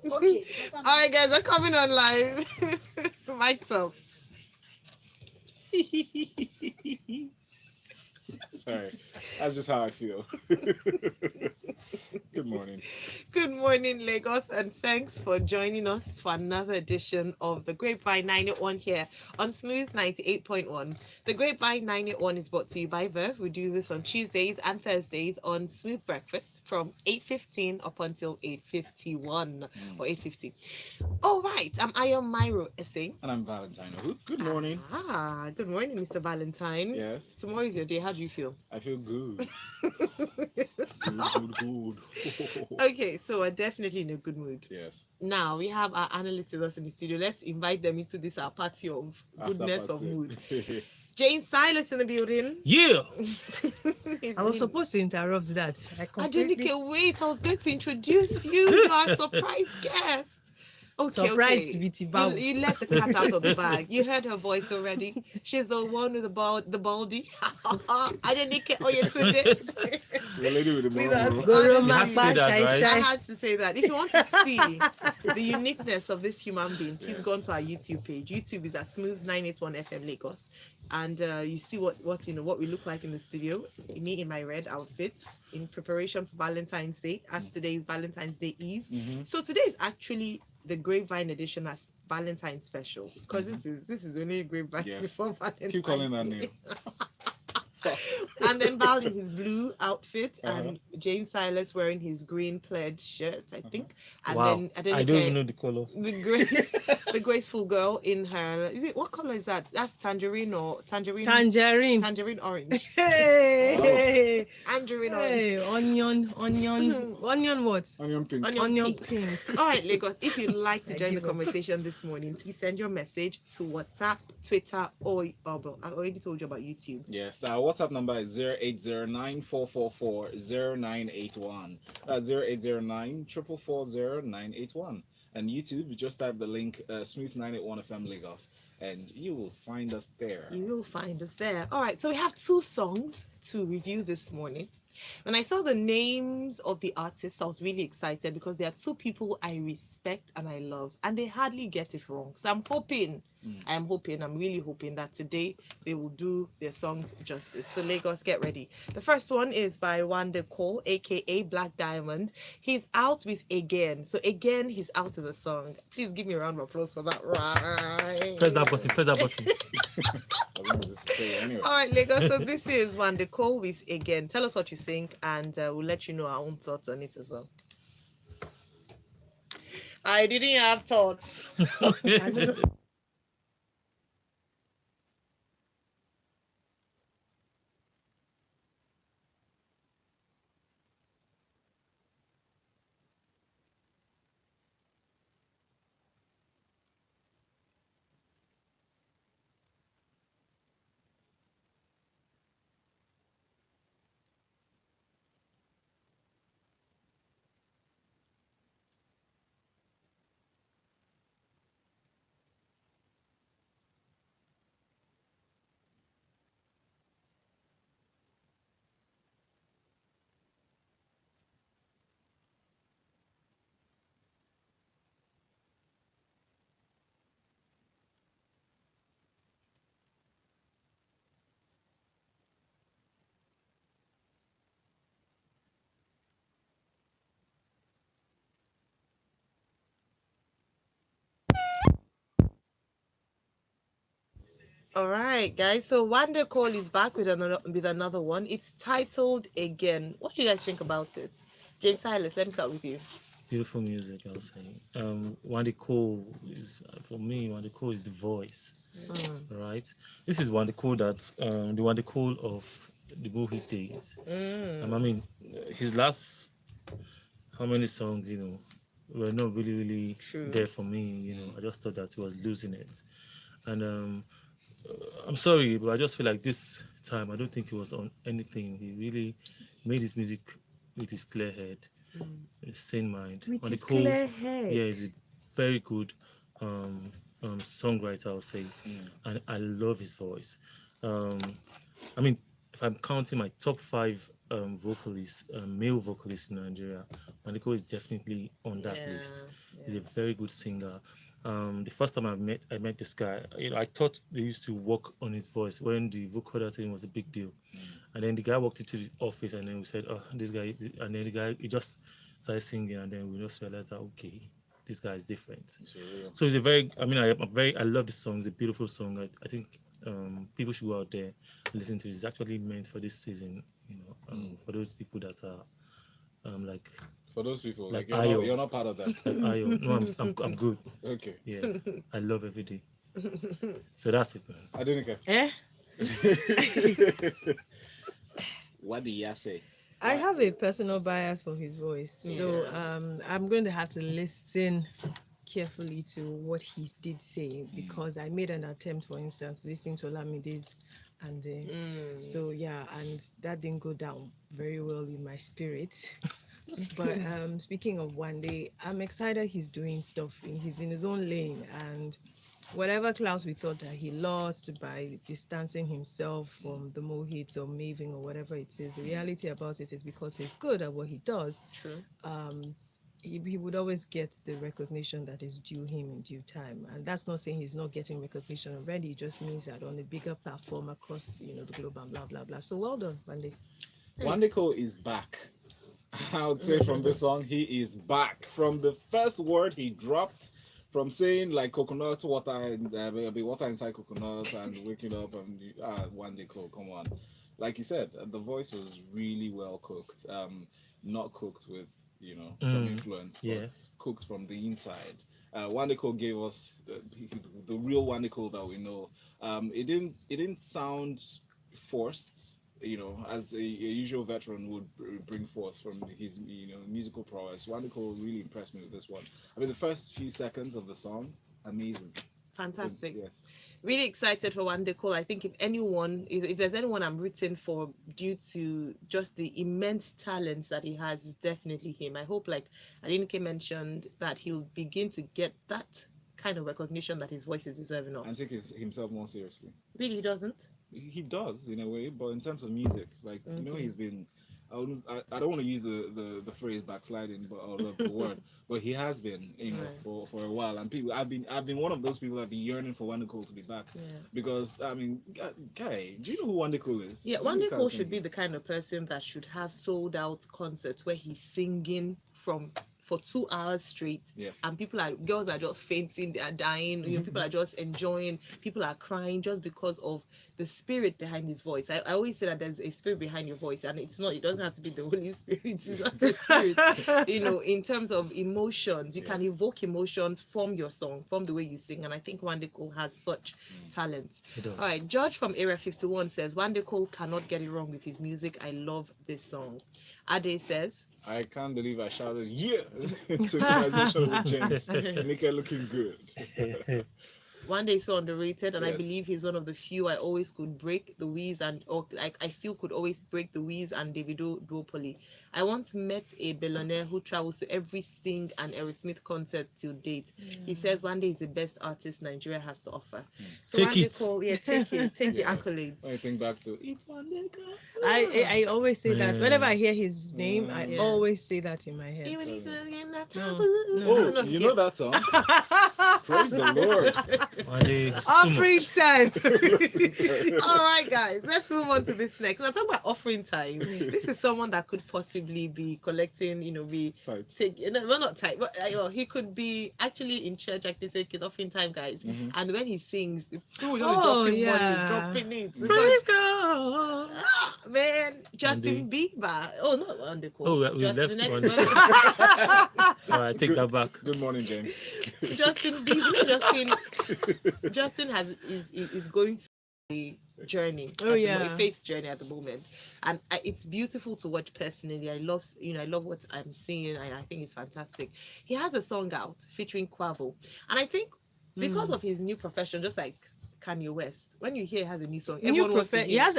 Okay. All right, guys, we're coming on live. Mike's up. Sorry, that's just how I feel. Good morning. Good morning, Lagos, and thanks for joining us for another edition of the Grapevine 981 here on Smooth 98.1. The Grapevine 981 is brought to you by Verve. We do this on Tuesdays and Thursdays on Smooth Breakfast from 8:15 up until 8:51 or 8:50. All right, I'm Ayon Myro Essing. And I'm Valentine. Good morning. Good morning, Mr. Valentine. Yes, Tomorrow is your day. How do you feel? I feel good. Good. Okay, so we're definitely in a good mood. Yes. Now we have our analysts with us in the studio. Let's invite them into this our party of After goodness of party. mood. James Silas in the building. Yeah. He's I was been- supposed to interrupt that. Adenike, wait, I was going to introduce you. You are a surprise guest. Okay, Surprised okay. with the You, bow. you let the cat out of the bag. You heard her voice already. She's the one with the baldy. Adenike Oyetunde. The lady with the With murmur. us. Goro Honestly. Magba You had to say that, Shai right? I Shai. had to say that. If you want to see the uniqueness of this human being, please Yes. go onto our YouTube page. YouTube is at Smooth 981 FM Lagos, and you see what we look like in the studio. Me in my red outfit in preparation for Valentine's Day, as today is Valentine's Day Eve. Mhm. So today is actually the Grapevine edition as Valentine's special because this is only a Grapevine Yes. before Valentine's. Keep calling that Day. name. And then Val in his blue outfit, and James Silas wearing his green plaid shirt, I think. And Wow. then I don't even know the color. the graceful girl in her. What color is that? That's tangerine Tangerine. tangerine orange. Hey. Tangerine orange. Hey. Onion. Onion what? Onion pink. Onion pink. pink. All right, Lagos. If you'd like to I join the give up. conversation this morning, please send your message to WhatsApp, Twitter, or well, I already told you about YouTube. Yes, our WhatsApp number is 080944400981. 0809440981. And YouTube, you just type the link Smooth 981 FM Lagos, and you will find us there. You will find us there. All right, so we have two songs to review this morning. When I saw the names of the artists, I was really excited because there are two people I respect and I love, and they hardly get it wrong. So I'm really hoping that today they will do their songs justice. So Lagos, get ready. The first one is by Wande Cole, aka Black Diamond. He's out with Again. So again, he's out with a song. Please give me a round of applause for that. Right. Press that button. Press that button. I don't know what to say anyway. All right, Lagos. So this is Wande Cole with Again. Tell us what you think, and we'll let you know our own thoughts on it as well. I didn't have thoughts. All right, guys. So Wande Cole is back with another one. It's titled Again. What do you guys think about it? James Silas, let me start with you. Beautiful music, I'll say. One the cool is for me. One the cool is the voice, right? This is one the cool that the one the cool of the movie days. I mean, his last how many songs, were not really True. there for me. I just thought that he was losing it, and I'm sorry, but I just feel like this time I don't think he was on anything. He really made his music with his clear head, his sane mind. With On his the cool, clear head. yeah, he's a very good songwriter, I'll say, and I love his voice. Um, I mean, if I'm counting my top five vocalists, male vocalists in Nigeria, Maniko is definitely on that list. He's a very good singer. The first time I met this guy, I thought they used to work on his voice when the vocoder thing was a big deal. And then the guy walked into the office, and then we said, "Oh, this guy," and then the guy he just started singing, and then we just realized that okay, this guy is different. So it's a very, I mean, I love this song. It's a beautiful song. I think people should go out there and listen to it. It's actually meant for this season, for those people that are like. For those people, like you're not part of that. Like Ayo. No, I'm good. Okay. Yeah, I love every day. So that's it, man. I didn't care. Eh? What do you say? I have a personal bias for his voice, so I'm going to have to listen carefully to what he did say, because I made an attempt, for instance, listening to Olamide's, and so yeah, and that didn't go down very well in my spirit. But speaking of one day, I'm excited he's doing stuff. He's in his own lane, and whatever clouds we thought that he lost by distancing himself from the Mohits or Maving or whatever it is, the reality about it is because he's good at what he does. True. He would always get the recognition that is due him in due time, and that's not saying he's not getting recognition already. It just means that on a bigger platform across the globe and blah blah blah. So well done, Wande. Wandeko is back. I would say from this song, he is back. From the first word he dropped, from saying like coconut water and be water inside coconut and waking up and Wandeko, come on. Like you said, the voice was really well cooked. Not cooked with some influence, but cooked from the inside. Wandeko gave us the real Wandeko that we know. It didn't sound forced. As a usual veteran would bring forth from his, musical prowess. Wandeko really impressed me with this one. I mean, the first few seconds of the song, amazing. Fantastic. Yes. Really excited for Wandeko. I think if there's anyone I'm rooting for due to just the immense talent that he has, it's definitely him. I hope, like Adenike mentioned, that he'll begin to get that kind of recognition that his voice is deserving of. And take himself more seriously. Really doesn't? He does in a way, but in terms of music, like he's been. I don't want to use the phrase backsliding, but or the word, but he has been, for a while, and people. I've been one of those people that be yearning for Wandeko to be back, because I mean, Kai, do you know who Wandeko is? Yeah, Wandeko should be the kind of person that should have sold out concerts where he's singing for 2 hours straight, and girls are just fainting, they are dying, people are just enjoying, people are crying just because of the spirit behind his voice. I always say that there's a spirit behind your voice, and it doesn't have to be the Holy Spirit, it's just the spirit. In terms of emotions, you can evoke emotions from your song, from the way you sing, and I think Wandeko has such talent. All right, George from Area 51 says, Wandeko cannot get it wrong with his music. I love this song. Ade says, I can't believe I shouted "yeah" in synchronization with James. Nika looking good. One Day is so underrated, and I Yes. believe he's one of the few I always could break the wheeze I feel could always break the wheeze and Davido duopoly. I once met a billionaire who travels to every Sting and Aerosmith concert till date. He says One Day is the best artist Nigeria has to offer. So Take One Day it. take it, take the Yeah. accolades. When I think back to it's one day, I always say that Yeah. whenever I hear his name, I Yeah. always say that in my head. Even if you're in that No, taboo. no. Oh, you know that song? Praise the Lord. One day it's too Offering much. time. All right, guys, let's move on to this next. I'm talking about offering time. This is someone that could possibly be collecting, Tight. well, not tight, but he could be actually in church, like they say, it's offering time, guys. Mhm. And when he sings, the people Oh, dropping yeah. money, dropping it. Praise God. Man, Justin Bieber. Oh, not on the call. Oh, we left the one. next one. All right, take that back. Good morning, James. Justin Bieber. Justin is going through a journey. A faith journey at the moment, and it's beautiful to watch. Personally, I love what I'm seeing, and I think it's fantastic. He has a song out featuring Quavo, and I think because of his new profession, just like Kanye West, when you hear he has a new song, everyone wants to hear.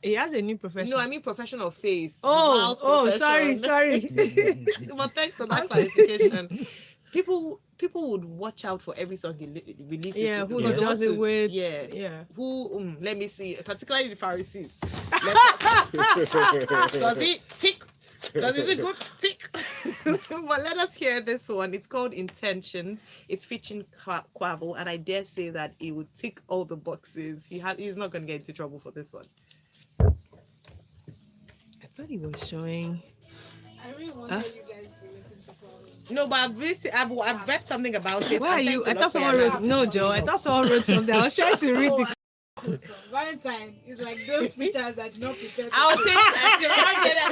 He has a new profession. No, I mean profession of faith. Oh, Miles' sorry. profession. But thanks for that clarification. People would watch out for every song he releases. Yeah, with, who because he they does want it to- with. Yes. Yeah. Who? Let me see. Particularly the Pharisees. Does he tick? That is a good tick. But let us hear this one. It's called Intentions. It's featuring Quavo, and I dare say that he would tick all the boxes. He's not going to get into trouble for this one. I thought he was showing. I really wanted you guys to listen to Quavo's. No, but I've read something about it. Why are and you? I thanks a thought lot someone for your wrote. No, Joe. I thought someone wrote something. I was trying to read the. Valentine is like those pictures that did not prepare. I was saying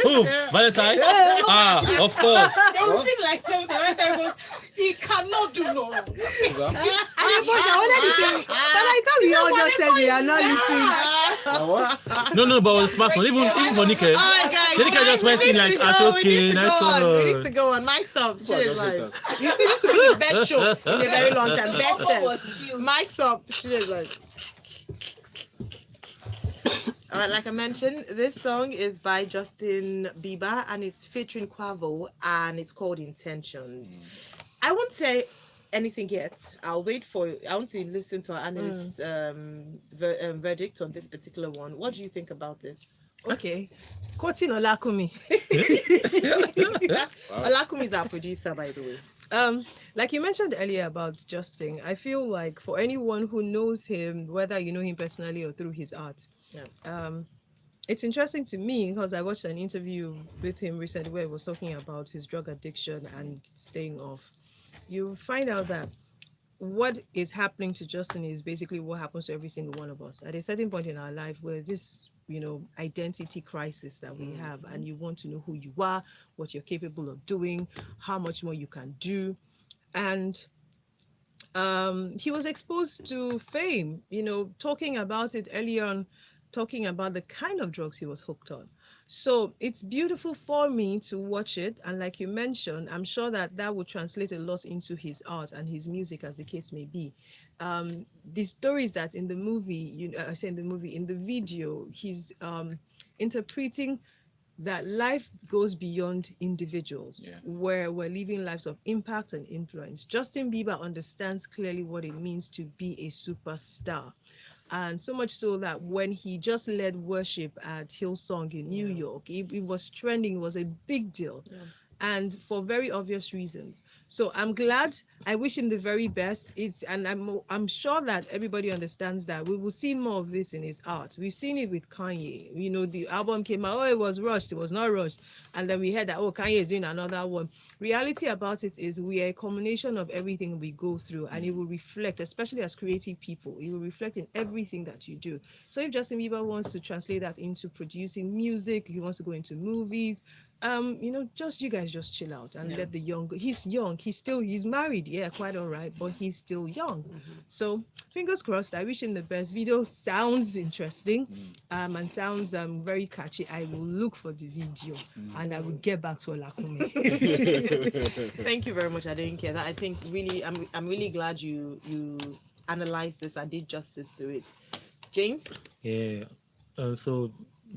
Who? Valentine? Ah, of course. They will feel like something. Valentine goes, he cannot do no wrong. Is that- I wanted to say, but I thought we all just said we are not listening. Now what? No, but it was smart one. Even for Nika. Alright, guys. Nika just went in like, that's okay, nice We need one. to go on. Mike's up. Shit is Just like. let us. You see, this will be the best show in a very long time. Best was test. chill. Mike's up. Shit is like. All right, like I mentioned, this song is by Justin Bieber and it's featuring Quavo and it's called Intentions. I won't say anything yet. I'll wait for. I want to listen to our analyst's verdict on this particular one. What do you think about this? Okay, quoting Olakumi. Alakumi is our producer, by the way. Like you mentioned earlier about Justin, I feel like for anyone who knows him, whether you know him personally or through his art, it's interesting to me because I watched an interview with him recently where he was talking about his drug addiction and staying off. You find out that what is happening to Justin is basically what happens to every single one of us. At a certain point in our life, where this, identity crisis that we have, and you want to know who you are, what you're capable of doing, how much more you can do. And he was exposed to fame, talking about it earlier on, talking about the kind of drugs he was hooked on. So it's beautiful for me to watch it. And like you mentioned, I'm sure that would translate a lot into his art and his music, as the case may be. The stories that in the movie, in the video, he's interpreting that life goes beyond individuals, where we're living lives of impact and influence. Justin Bieber understands clearly what it means to be a superstar. And so much so that when he just led worship at Hillsong in New York, it was trending, it was a big deal. And for very obvious reasons. So I'm glad. I wish him the very best. I'm sure that everybody understands that we will see more of this in his art. We've seen it with Kanye. The album came out, it was rushed, it was not rushed. And then we heard that, Kanye is doing another one. Reality about it is we are a combination of everything we go through, and it will reflect, especially as creative people, it will reflect in everything that you do. So if Justin Bieber wants to translate that into producing music, he wants to go into movies, just you guys just chill out and let he's young, he's married, quite all right, but he's still young. So fingers crossed. I wish him the best. Video sounds interesting and sounds very catchy. I will look for the video and I will get back to Olakumi. Thank you very much. I didn't care that. I think really I'm really glad you analyzed this and did justice to it. James? Yeah. So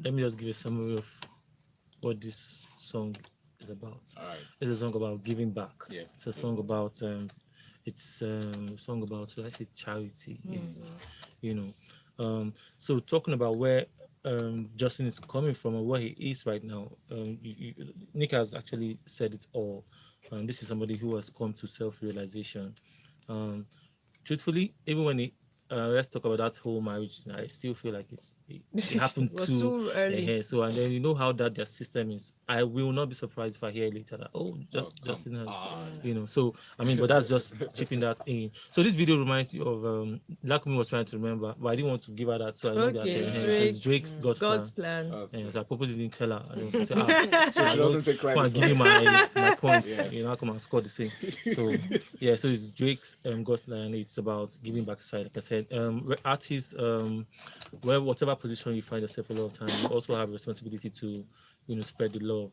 let me just give a summary of what this song is about. All right. It's a song about giving back. Yeah. It's a song about should I say charity? It's so talking about where Justin is coming from and where he is right now. Nick has actually said it all. This is somebody who has come to self-realization. Truthfully, even when let's talk about that whole marriage. I still feel like it happened too early. So, and then you know how that their system is. I will not be surprised if I hear later that Justin has, So I mean, but that's just chipping that in. So this video reminds you of Lakumi was trying to remember, but I didn't want to give her that, so I know that so it's Drake's God's plan. So I purposely didn't tell her. I don't say, so she doesn't take credit. Come and give you my point. Yes. I come and score the same. So so it's Drake's God's plan. It's about giving back to society. Like I said, artists, whatever position you find yourself a lot of times, you also have a responsibility to spread the love.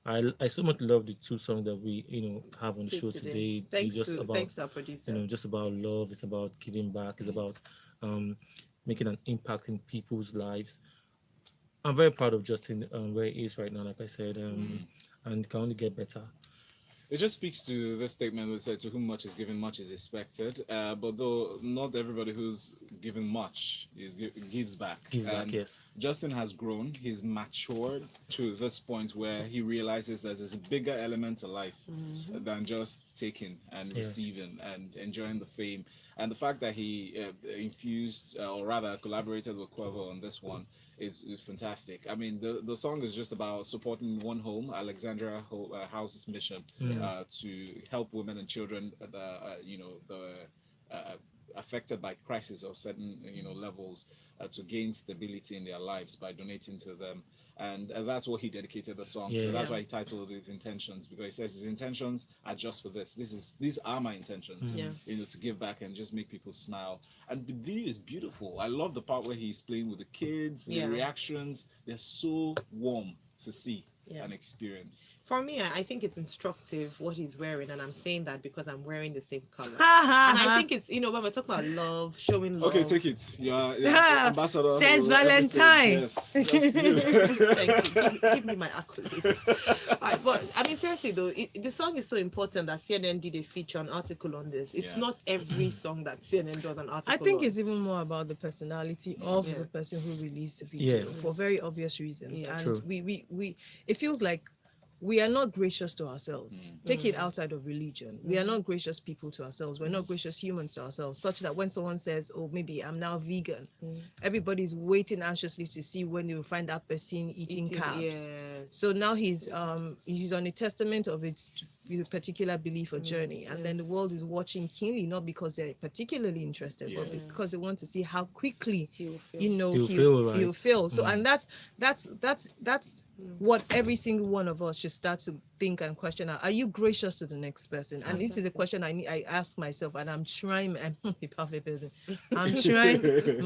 I so much love the two songs that we have on the show today. Thanks about our producer. just about love. It's about giving back. It's about making an impact in people's lives. I'm very proud of Justin where he is right now, like I said, and it can only get better. It just speaks to the statement we said, to whom much is given, much is expected. But though not everybody who's given much gives back. Gives back, And yes. Justin has grown. He's matured to this point where he realizes that there's a bigger element to life than just taking and Yeah. receiving and enjoying the fame. And the fact that he infused, or rather collaborated with Quavo on this one, is fantastic. I mean, the song is just about supporting one home, Alexandria House's mission to help women and children, affected by crisis of certain levels, to gain stability in their lives by donating to them. And that's what he dedicated the song to. Yeah. That's why he titled his intentions, because he says his intentions are just for this. These are my intentions. Yeah. To give back and just make people smile. And the video is beautiful. I love the part where he's playing with the kids. The reactions, they're so warm to see and experience. For me, I think it's instructive what he's wearing, and I'm saying that because I'm wearing the same color. And I think it's, when we're talking about love, showing love. Okay, take it. You're ambassador. Says Valentine. Yes, just you. Thank you. Give me my accolades. All right, but I mean, seriously though, the song is so important that CNN did a feature, an article on this. It's not every song that CNN does an article I think on. it's even more about the personality of the person who released the video for very obvious reasons. Yeah. And True. we it feels like we are not gracious to ourselves. Take it outside of religion. We are not gracious people to ourselves. We're not gracious humans to ourselves, such that when someone says, oh, maybe I'm now vegan, everybody's waiting anxiously to see when they will find that person eating carbs. So now he's on a testament of its particular belief or journey, and then the world is watching keenly, not because they're particularly interested, but because they want to see how quickly he'll fail. So and that's what every single one of us should start to think and question. Are you gracious to the next person? And this is a question I ask myself, and I'm trying. I'm not a perfect person. I'm trying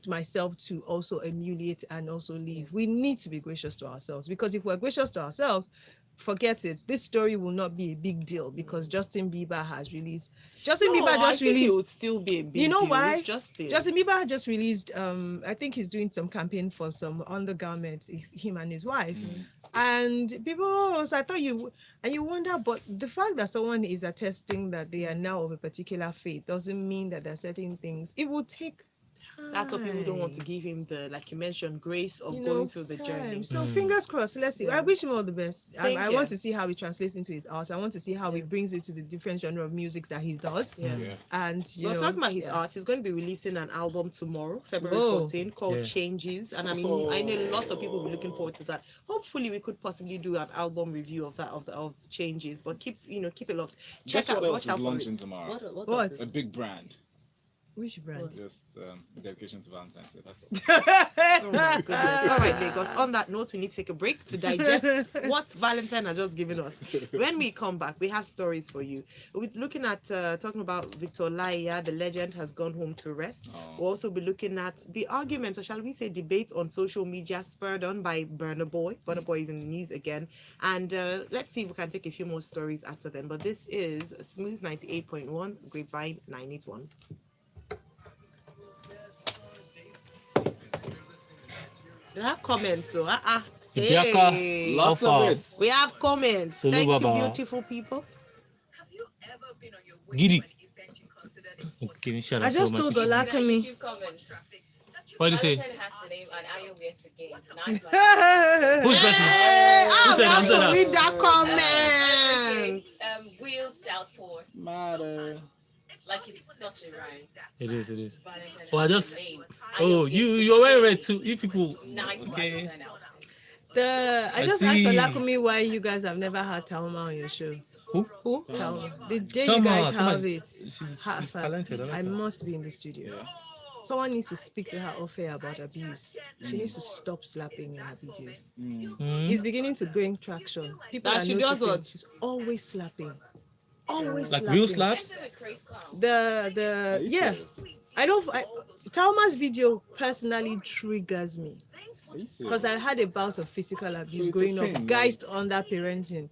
myself to also emulate and also live. We need to be gracious to ourselves, because if we're gracious to ourselves, forget it. This story will not be a big deal because Justin Bieber has released. I think it would still be a big deal. You know why? It's Justin Bieber just released. I think he's doing some campaign for some undergarments. Him and his wife, and people. So I thought you wonder, but the fact that someone is attesting that they are now of a particular faith doesn't mean that there are certain things. It will take. That's what people don't want to give him, the, like you mentioned, grace of going through the journey. So fingers crossed. Let's see. I wish him all the best. I Same want here. to see how he translates into his art. I want to see how he brings it to the different genre of music that he does. And We're talking about his art. He's going to be releasing an album tomorrow, February 14th, called Changes. And I mean, I know lots of people will be looking forward to that. Hopefully, we could possibly do an album review of that of Changes. But keep it locked. Guess what else is launching tomorrow? What? A big brand. Which brand? Just dedication to Valentine's Day. That's all. Oh my goodness. All right, Lagos. On that note, we need to take a break to digest what Valentine has just given us. When we come back, we have stories for you. We're looking at talking about Victor Olaiya, the legend, has gone home to rest. We'll also be looking at the argument, or shall we say debate, on social media spurred on by Burna Boy. Burna Boy is in the news again. And let's see if we can take a few more stories after them. But this is Smooth 98.1, Grapevine 981. We have comments, so hey, Lots of it. we have comments. Solo Thank you, Baba. beautiful people. Have you ever been on your way Giddy. to an event you considered important? Okay, shout I out just so told much. Olakemi. What do you say? Valentine has to name an Ayo West game. Now it's Who's person? Who said I that? want to read that comment. Will Southport. Matter. Like it's such a rhyme. It is. Valentine Oh, I has just. a name. Oh, you're wearing red too. You people. Nice Okay. Valentine outfit. I I just see. asked Olakemi why you guys have never had Talma on your show. Who? Talma. The day Talma, you guys Talma have is- it, She's talented. I must be in the studio. Someone needs to speak to her off air about abuse. She needs to stop slapping in her videos. It's beginning to gain traction. People That are she does noticing what? she's always slapping. Always Like slapping. real slaps? Same with Chris Clown. The Talma's video personally triggers me because I had a bout of physical abuse it's a growing thing, up, guys under parenting,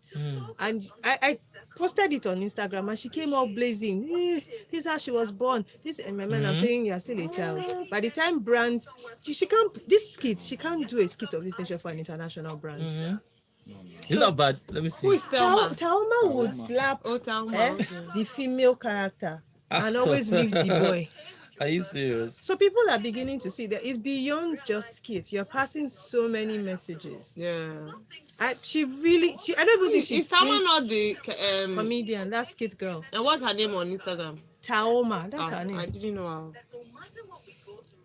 and I posted it on Instagram, and she came up blazing. This is how she was born. This and my man, I'm saying you're still a child. By the time brands, she can't. This skit, she can't do a skit of this nature for an international brand. No, It's not bad. Let me see. Who is Thelma? Talma would Talma. slap Oh, Thelma. eh, the female character and Ah, always leave the boy. Are you serious? So people are beginning to see that it's beyond just skits. You're passing so many messages. Yeah. I don't even think Is she's Thelma into not the comedian. That's skit girl. and what's her name on Instagram? Taoma, that's Ah, her name. I didn't know.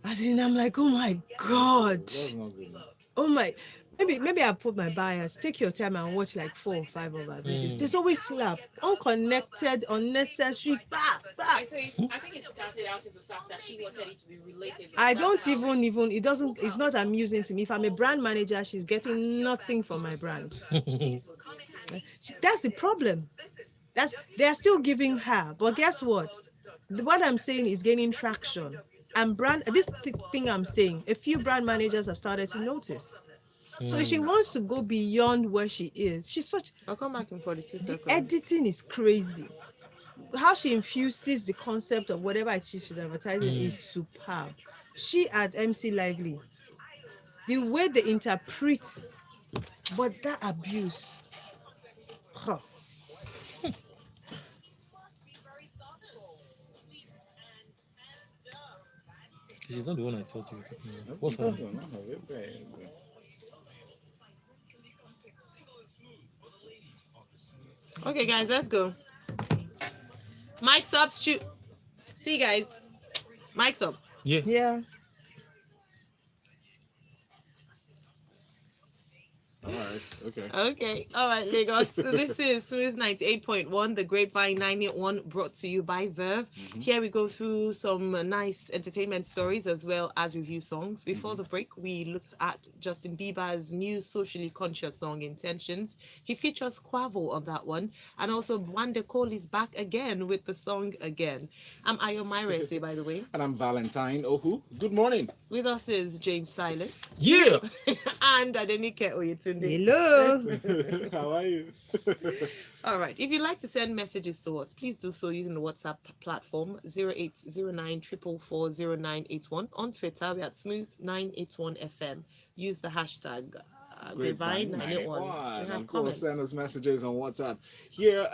As in, I'm like, oh my god. That's not good. Oh my, maybe I put my bias. Take your time and watch like 4 or 5 of our videos. Mm. There's always slap, unconnected, unnecessary. I think it started out with the fact that she wanted it to be relatable. I don't That's how- even. It's not amusing to me. If I'm a brand manager, she's getting nothing from my brand. That's the problem. They're still giving her, but guess what? What I'm saying is gaining traction. And thing I'm saying, a few brand managers have started to notice. So if she wants to go beyond where she is, I'll come back in 42 the seconds. editing is crazy. How she infuses the concept of whatever it is she's advertising is superb. She at MC Lively, the way they interpret, but that abuse. Huh. She's not the one I thought you were talking about. Nope, What's no, her? no, no, wait. Okay, guys, let's go. Mike's up, shoot. See you guys. Mike's up. Yeah. Yeah. All right, okay. Okay, all right, Lagos. So this is Smooth 98.1, the Grapevine 981, brought to you by Verve. Here we go through some nice entertainment stories as well as review songs. Before the break, we looked at Justin Bieber's new socially conscious song, Intentions. He features Quavo on that one. And also, Wande Cole is back again with the song Again. I'm Ayo Myrese, by the way. And I'm Valentine Ohu. Good morning. With us is James Silas Yeah. and Adenike Oyetunde. Hello. How are you? All right. If you'd like to send messages to us, please do so using the WhatsApp platform 0809 4440981. On Twitter, we're at Smooth981FM. Use the hashtag Grapevine981. We And have of course, comments. send us messages on WhatsApp. Here,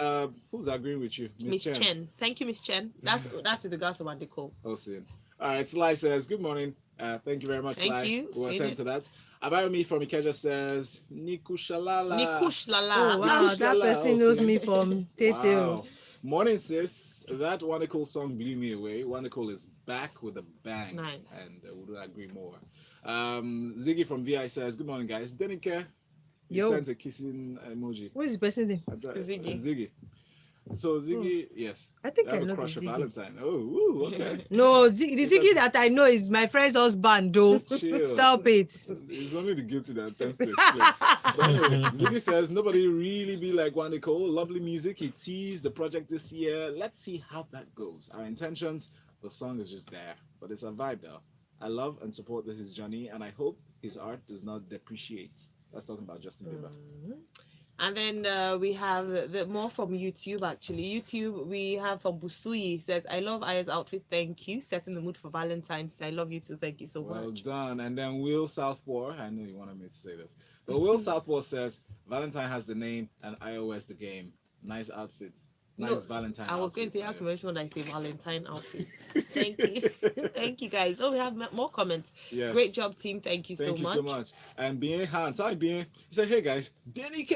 who's agreeing with you? Miss Chen. Thank you, Miss Chen. That's with regards to Wande Cole. Awesome. All right, Sly says, good morning. Thank you very much, Thank Sly. you. We'll Seen attend it. to that. Abayomi from Ikeja says, Nikushalala. Nikush Oh Lala. wow, Nikush that Lala person knows also. me from Tete. Wow. Morning, sis. That Wonderful song blew me away. Wonderful is back with a bang. Nice. And would agree more. Ziggy from VI says, good morning, guys. Denike, you Yo. sent a kissing emoji. What is the person's name? Ziggy. Ziggy. So Ziggy, yes. I think You I have know a the crush of Ziggy. Valentine. Oh, ooh, okay. No, the Ziggy that I know is my friend's husband, though. Chill. Stop it. It's only the guilty that tends to explain. But anyway, Ziggy says nobody really be like Wande Cole. Lovely music. He teased the project this year. Let's see how that goes. Our intentions, the song is just there, but it's a vibe though. I love and support his journey, and I hope his art does not depreciate. That's talking about Justin Bieber. And then we have the more from YouTube actually. YouTube, we have from Busui. Says, I love Aya's outfit. Thank you. Setting the mood for Valentine's. I love you too. Thank you so Well much. done. And then Will Southpaw, I know you wanted me to say this, but Will Southpaw says Valentine has the name and iOS the game. Nice outfit. Nice No, Valentine. I was going to say, you have outfit, to mention when I say Valentine outfit. Thank you. Thank you guys. Oh, we have more comments. Yes. Great job, team. Thank you Thank you so so much. much. And Bien Hans, hi Bien. He said, hey guys, Denike.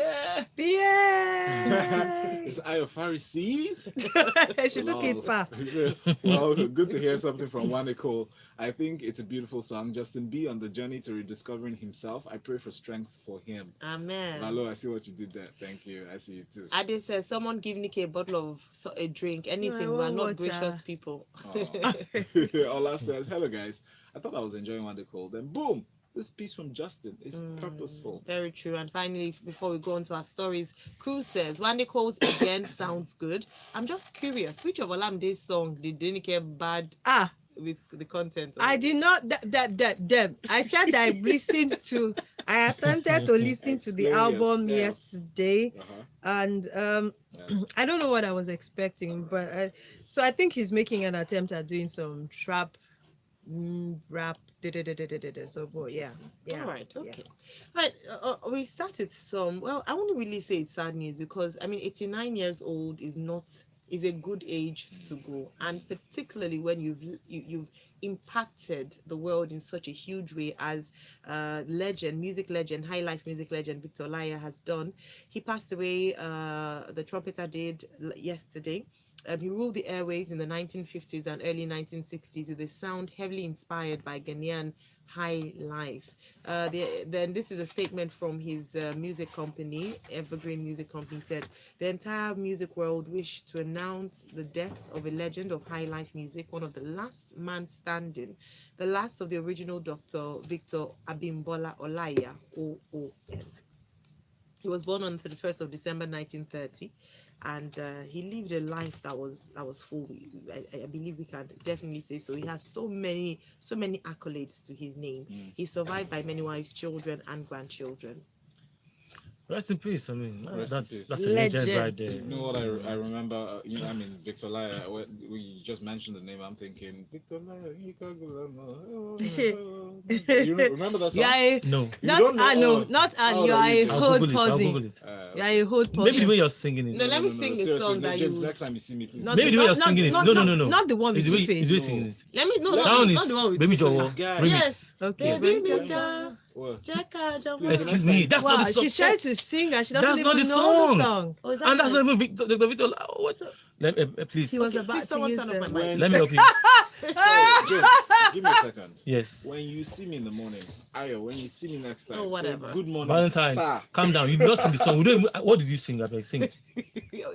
Yeah. Is I a Pharisees? She took it far. He said, well, good to hear something from Wande Cole. I think it's a beautiful song. Justin B on the journey to rediscovering himself. I pray for strength for him. Amen. Malo, I see what you did there. Thank you. I see you too. Ade says, someone give Nikki a bottle of a drink, anything. We're want not water. gracious people. Ola says, hello guys. I thought I was enjoying Wande Cole. Then boom, this piece from Justin is purposeful. Very true. And finally, before we go on to our stories, Cruz says, Wande Cole's again sounds good. I'm just curious, which of Olamde's song did Denike bad Ah, with the content? of I it? did not. Deb. I said I listened to. I attempted to listen to the Explain album yourself. yesterday, Uh-huh. and I don't know what I was expecting, but so I think he's making an attempt at doing some trap rap. So, but yeah. All right, okay. Right, we start with some. Well, I won't really say it's sad news because I mean, 89 years old is a good age to go, and particularly when you've impacted the world in such a huge way as music legend, high life music legend Victor Olaiya has done. He passed away. The trumpeter did yesterday. He ruled the airways in the 1950s and early 1960s with a sound heavily inspired by Ghanaian high life. Then this is a statement from his music company, Evergreen Music Company, said the entire music world wished to announce the death of a legend of high life music, one of the last man standing, the last of the original Dr. Victor Abimbola Olaiya, OOL. He was born on the 31st of December 1930, and he lived a life that was full. I believe we can definitely say so. He has so many accolades to his name. He's survived by many wives, children, and grandchildren. Rest in peace. I mean, Rest in peace. that's a legend Legend. right there. You know what I remember? I mean, Victor Olaiya. We just mentioned the name. I'm thinking Victor Olaiya. You remember that song? Yeah, No. You not don't know? I know, Oh, not how you old are are a you, I'll whole Google it. I'll person. Google it. You are a whole person. Maybe the way you're singing it. No, let me sing the Seriously, song that James, you- next time you see me, please. Not Maybe the way you're singing it. not- No. Not the one with It's the way Two-Face. it's the way No. singing it. Let me no, That no, That no, one it's not is the one with Baby Two-Face. Jowo Guy. remix. Yes. Okay. Baby Yeah. Jaka, What? Jaka, Jaka. Please, Excuse me, that's Wow, not the song. she's trying to sing and she doesn't That's not even the know song. the song. Oh, is that And that's right? not even Victor. What? Please. He was Okay, about please to someone use turn up them. my mic. Let me help you. Sorry, James, give me a second. Yes. When you see me in the morning, Ayo, when you see me next time, Oh, say, whatever. good morning, Valentine, sir. calm down. You did not sing the song. We don't even, what did you sing? I beg, sing it.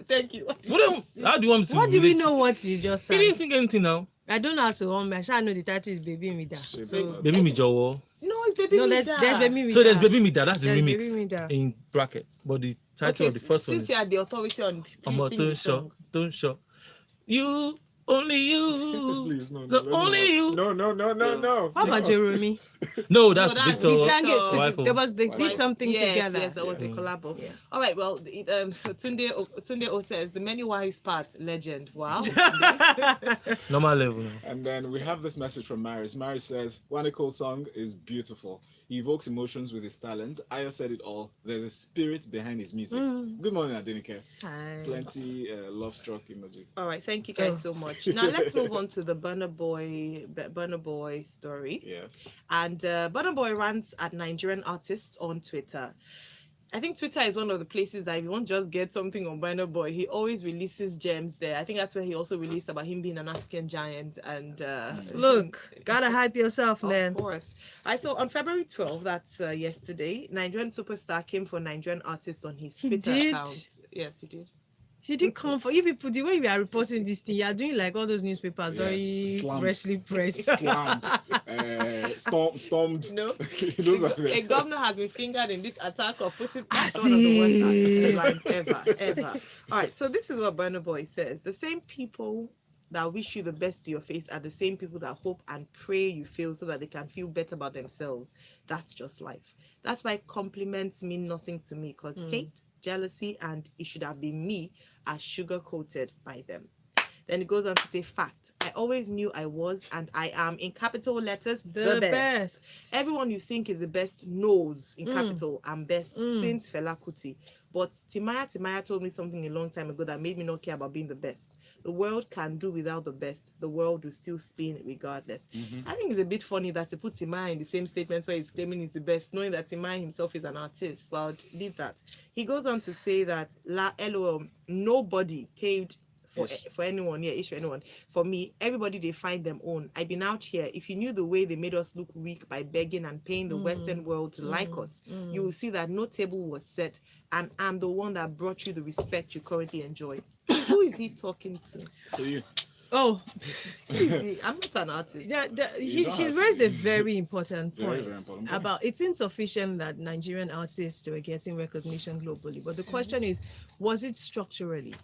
Thank you. How do you want me to What do we relate know to- what you just He sang? didn't sing anything now. I don't know how to hum. I know the title is Baby Mida. Shit, So baby. Baby Mi Jowo. No, it's Baby no, Mida. there's Baby Mida. So there's Baby Mi Da. That's the There's remix Baby Mida. in brackets. But the title Okay, of the first one since is you are the authority on please Omo sing Don't the Show. song. Don't Show. You, only you. Please, no, No, let's only not. you. No. How about Jeremy? No, that's that's Victor. He sang it. Wife. They Wife. did something Yes, together. yes, that was a Yeah. collabo. Yeah. All right, well, Tunde O says the many wives part legend. Wow. Normal level. And then we have this message from Maris. Maris says, Wanico's song is beautiful. He evokes emotions with his talent. Ayo said it all. There's a spirit behind his music. Good morning, Adenike. Hi. Plenty love-struck emojis. All right, thank you guys so much. Now let's move on to the Burna Boy story. Yeah. And Burna Boy rants at Nigerian artists on Twitter. I think Twitter is one of the places that if you want to just get something on Burna Boy, he always releases gems there. I think that's where he also released about him being an African giant. And Look, gotta hype yourself, man. of course. I saw on February 12th, that's yesterday, Nigerian superstar came for Nigerian artists on his He Twitter did? account. Yes, he did. He did come for you people. The way we are reporting this thing, you are doing like all those newspapers, Yes, very slammed. freshly pressed. Slammed. Stormed. No, Those are a the... governor has been fingered in this attack of putting that's I one of the worst see. lines ever. All right, so this is what Burna Boy says: the same people that wish you the best to your face are the same people that hope and pray you fail so that they can feel better about themselves. That's just life. That's why compliments mean nothing to me, because hate, jealousy, and it should have been me are sugar coated by them. Then it goes on to say, fact, I always knew I was and I am, in capital letters, The best. Everyone you think is the best knows, in capital, I'm best since Fela Kuti. But Timaya told me something a long time ago that made me not care about being the best. The world can do without the best. The world will still spin regardless. I think it's a bit funny that to put Timaya in the same statement where he's claiming he's the best, knowing that Timaya himself is an artist. Well, leave that. He goes on to say that, LOL, nobody paid for anyone, issue anyone. For me, everybody they find them own. I've been out here. If you knew the way they made us look weak by begging and paying the Western world to like us, you will see that no table was set, and I'm the one that brought you the respect you currently enjoy. Who is he talking to? So you... Oh, Who is he? I'm not an artist. yeah, You don't she have to raised be. a very important Very, point very important point. about it's insufficient that Nigerian artists were getting recognition globally. But the question is, was it structurally?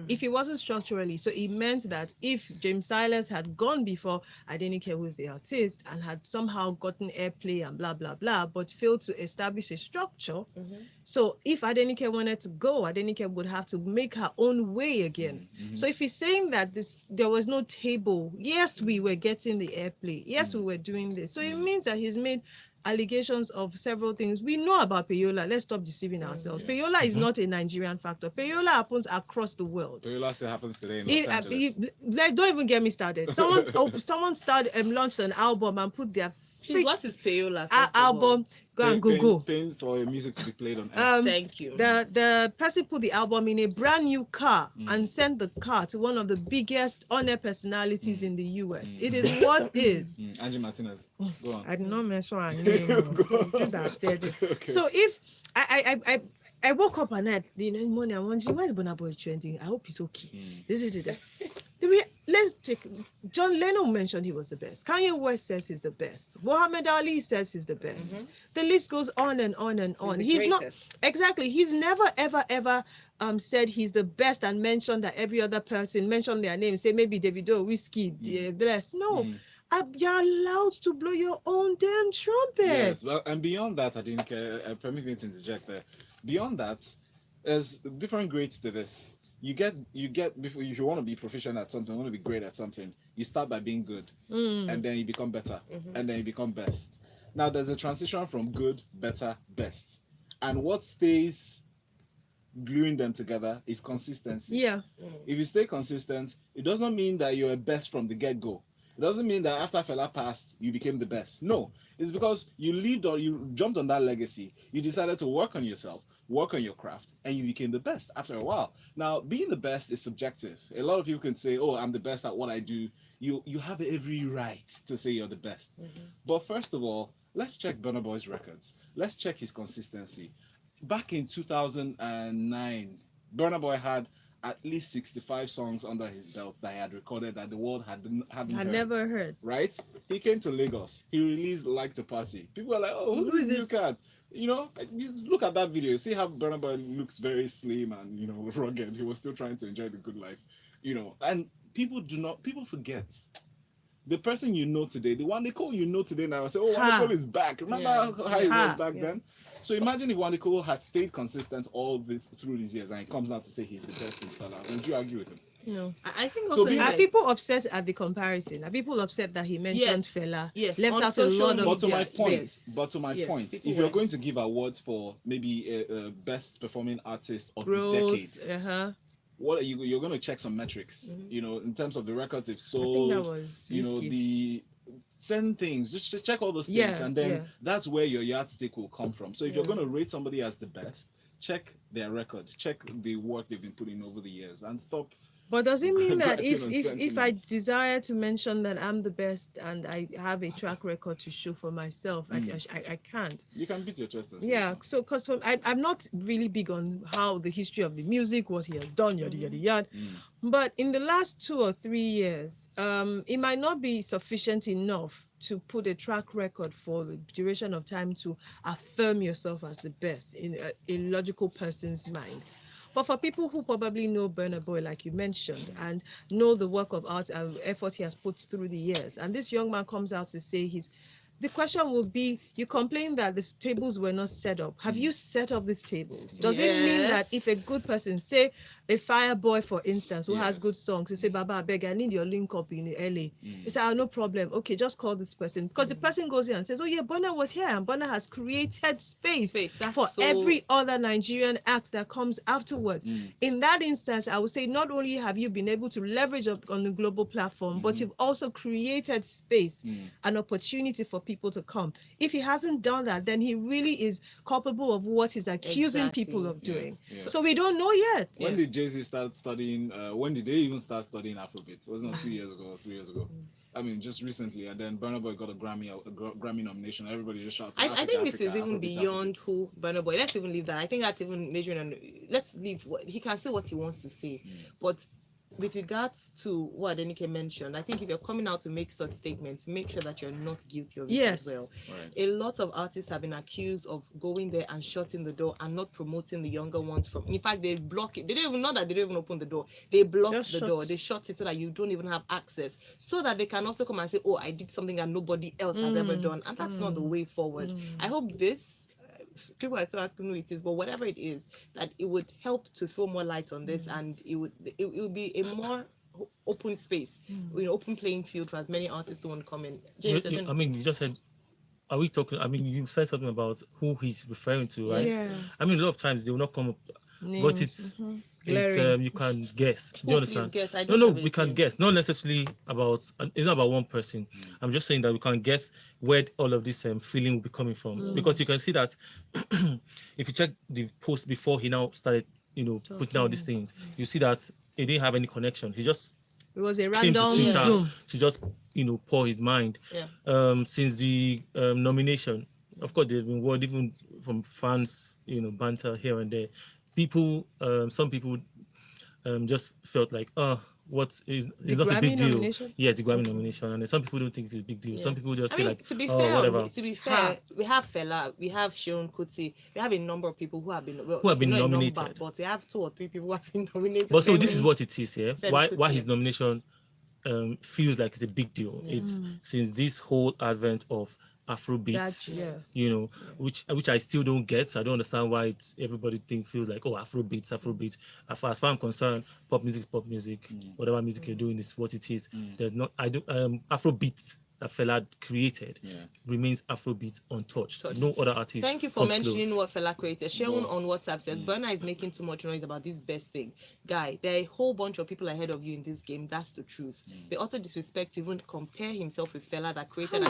If it wasn't structurally, so it meant that if James Silas had gone before Adenike, who is the artist, and had somehow gotten airplay and blah, blah, blah, but failed to establish a structure, so if Adenike wanted to go, Adenike would have to make her own way again. So if he's saying that there was was no table. Yes, we were getting the airplay. Yes, we were doing this. So it means that he's made allegations of several things. We know about payola. Let's stop deceiving ourselves. Yeah. Payola is not a Nigerian factor. Payola happens across the world. Toyola still happens today in Los Angeles. Don't even get me started. Someone started launched an album and put their Please, what is payola? First of all? album. Go and Google. Paying for your music to be played on air. Thank you. The person put the album in a brand new car and sent the car to one of the biggest on-air personalities in the US. It is what is. Angie Martinez. Go on. I did not mention her name. It's you that said it. Okay. So if I woke up at night, in the morning, I'm wondering, why is Burna Boy trending? I hope he's okay. Let's take John Lennon mentioned he was the best. Kanye West says he's the best. Muhammad Ali says he's the best. The list goes on and on and on. He's not exactly. He's never ever said he's the best and mentioned that every other person mentioned their name. Say maybe Davido, Whiskey, Bless. No. You're allowed to blow your own damn trumpet. Yes, well, and beyond that, I think, permit me to interject there. Beyond that, there's different grades to this. You get before, if you want to be proficient at something, you want to be great at something, you start by being good, and then you become better, and then you become best. Now there's a transition from good, better, best, and what stays gluing them together is consistency. Yeah. If you stay consistent, it doesn't mean that you're a best from the get-go. It doesn't mean that after Fela passed, you became the best. No, it's because you lived or you jumped on that legacy. You decided to work on yourself, work on your craft, and you became the best after a while. Now, being the best is subjective. A lot of people can say, oh, I'm the best at what I do. You have every right to say you're the best. But first of all, let's check Burna Boy's records. Let's check his consistency. Back in 2009, Burna Boy had at least 65 songs under his belt that he had recorded that the world hadn't heard. Never heard. Right? He came to Lagos. He released Like to Party. People are like, oh, who's this new cat? You know, you look at that video. See how Burna Boy looks very slim and, you know, rugged. He was still trying to enjoy the good life. You know, and people forget. The person you know today, the one they call you know today now, say, oh, Wandeko is back. Remember how he was back then? So imagine if Wandeko had stayed consistent through these years and he comes out to say he's the best since Fela. Would you agree with him? No. I think also are people upset at the comparison? Are people upset that he mentioned Fela? Yes. Left out a lot of. But to my point, Yes, if you're going to give awards for maybe a best performing artist of the decade, what are you're going to check some metrics, you know, in terms of the records they've sold, I think that was you know, the certain things, just check all those things, and then that's where your yardstick will come from. So if you're going to rate somebody as the best, check their record, check the work they've been putting over the years, and stop. But does it mean that if sentiments. I desire to mention that I'm the best and I have a track record to show for myself, I can't? You can beat your chest and say Yeah, so because I'm not really big on how the history of the music, what he has done, yada yada yada. But in the last 2 or 3 years, it might not be sufficient enough to put a track record for the duration of time to affirm yourself as the best in a logical person's mind. But for people who probably know Burna Boy, like you mentioned, and know the work of art and effort he has put through the years, and this young man comes out to say the question will be, you complain that the tables were not set up. Have you set up these tables? Does it mean that if a good person, say a Fireboy, for instance, who has good songs, you say, Baba, I beg, I need your link up in LA. You say, oh, no problem. Okay, just call this person. Because the person goes in and says, oh yeah, Burna was here, and Burna has created space for every other Nigerian act that comes afterwards. In that instance, I would say not only have you been able to leverage up on the global platform, but you've also created space and opportunity for people to come. If he hasn't done that, then he really is culpable of what he's accusing people of doing. So we don't know yet. When did Jay-Z start studying? When did they even start studying Afrobeat? Wasn't it 2 years ago or 3 years ago? I mean, just recently, and then Burna Boy got a Grammy nomination. Everybody just shouts. I think this is even beyond who Burna Boy. Let's even leave that. I think that's even measuring. And let's leave. He can say what he wants to say, but with regards to what Adenike mentioned, I think if you're coming out to make such statements, make sure that you're not guilty of it as well. Right. A lot of artists have been accused of going there and shutting the door and not promoting the younger ones from. In fact, they block it. They don't even know that they don't even open the door. They block the door. They shut it so that you don't even have access, so that they can also come and say, "Oh, I did something that nobody else has ever done," and that's not the way forward. I hope this. People are still asking who it is, but whatever it is, that it would help to throw more light on this, and it would be a more open space, open playing field for as many artists who want to come in. James, you're I gonna mean, you just said, are we talking? I mean, you said something about who he's referring to, right? Yeah. I mean, a lot of times they will not come up, but Names. it's Glaring. you can guess. Do Who, you please understand? guess? I No, don't have we can anything. guess. Not necessarily about. It's not about one person. I'm just saying that we can guess where all of this feeling will be coming from, because you can see that if you check the post before he now started, putting out these things, you see that he didn't have any connection. He just It was a came to random Twitter doom. to just pour his mind. Yeah. Since the nomination, of course, there's been word even from fans, banter here and there. People, some people just felt like, what is The it's not a big Grammy deal. nomination? Yes, the Grammy nomination, and then some people don't think it's a big deal. Yeah. Some people just I feel mean, like, to be oh, fair, whatever. we have Fela, we have Seun Kuti, we have a number of people who have been not nominated. a number, but we have 2 or 3 people who have been nominated. But so this is what it is, yeah. Fela Why Kuti, his yes. nomination feels like it's a big deal. It's since this whole advent of Afrobeats, which I still don't get. I don't understand why everybody feels like, oh, Afrobeats. As far as I'm concerned, pop music is pop music. Whatever music you're doing is what it is. There's not Afrobeats that Fela created remains Afrobeat untouched. No other artist. Thank you for mentioning what Fela created. Seun on WhatsApp says Burna is making too much noise about this best thing. Guy, there are a whole bunch of people ahead of you in this game. That's the truth. They also disrespect to even compare himself with Fela that created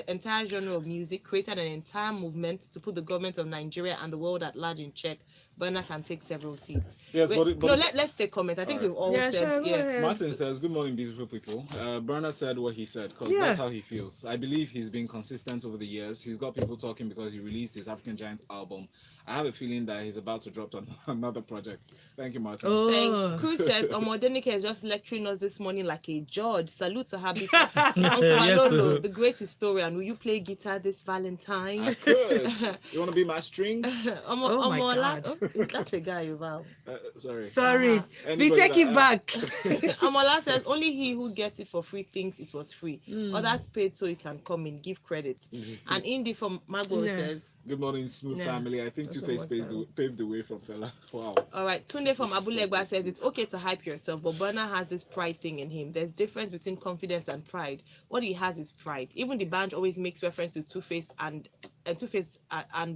entire genre of music, created an entire movement to put the government of Nigeria and the world at large in check. Burna can take several seats. Yes, let's take comments. I think we've all said. Sure, Martin says, "Good morning, beautiful people." Burna said what he said because that's how he feels. I believe he's been consistent over the years. He's got people talking because he released his African Giants album. I have a feeling that he's about to drop on another project. Thank you, Martin. Thanks. Cruz says, Omodenike is just lecturing us this morning like a judge. Salute to her. Uncle the great historian. Will you play guitar this Valentine? I could. You want to be my string? Oh my God. That's a guy, you vow. Sorry. We take it back. Amola says, only he who gets it for free thinks it was free. Others paid so you can come in, give credit. And Indy from Mago says, good morning, smooth family. I think Two-Face paved the way from Fela. Wow. All right. Tunde from Abulegba says it's okay to hype yourself, but Burna has this pride thing in him. There's difference between confidence and pride. What he has is pride. Even the band always makes reference to Two-Face and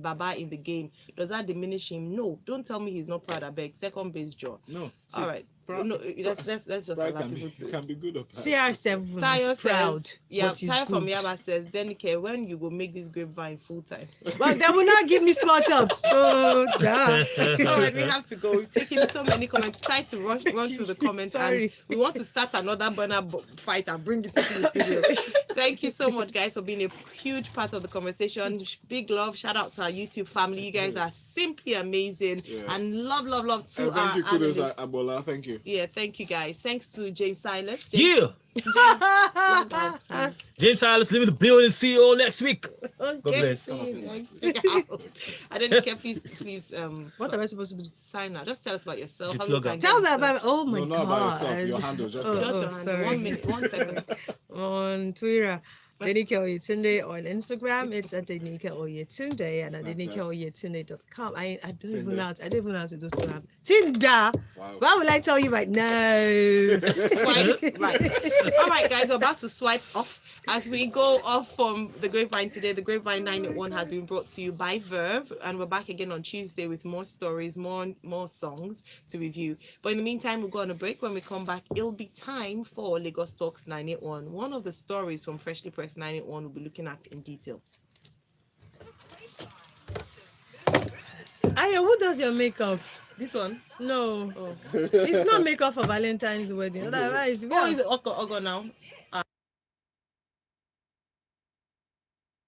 Baba in the game. Does that diminish him? No. Don't tell me he's not proud. I beg. Second base jaw. No. See, all right. No, let's just allow people to. Can be good or bad. CR7 Tayo is proud. Says, yeah, but Tayo from Yaba says, Denike, when you go make this Grapevine full time? Well, they will not give me small jobs. So, All right, we have to go. We've taken so many comments. Try to run through the comments. Sorry. And we want to start another Burna fight and bring it to the studio. Thank you so much, guys, for being a huge part of the conversation. Big love. Shout out to our YouTube family. You guys are simply amazing. Yes. And love to thank you, kudos, analysts. Abola. Thank you. Yeah, thank you, guys. Thanks to James Silas. James Silas, leaving the building. See you all next week. God bless. And then please what am I supposed to do? Sign out. Just tell us about yourself. Tell me about no, not about yourself. Your handle. Just your handle. Sorry. 1 minute, 1 second. On Twitter, Denike Oyetunde. On Instagram, it's at Denike Oyetunde and at DenikeOyetunde.com. I don't even know how to do Snap. Tinder. Wow. Why would I tell you right now? Swipe right. All right, guys, we're about to swipe off as we go off from the Grapevine today. The Grapevine 981 has been brought to you by Verve, and we're back again on Tuesday with more stories, more songs to review. But in the meantime, we'll go on a break. When we come back, it'll be time for Lagos Talks 981. One of the stories from Freshly Pressed 981 we'll be looking at in detail. Ayo, who does your makeup? This one? No. Oh. It's not makeup for Valentine's wedding. Otherwise, it's Ogo now.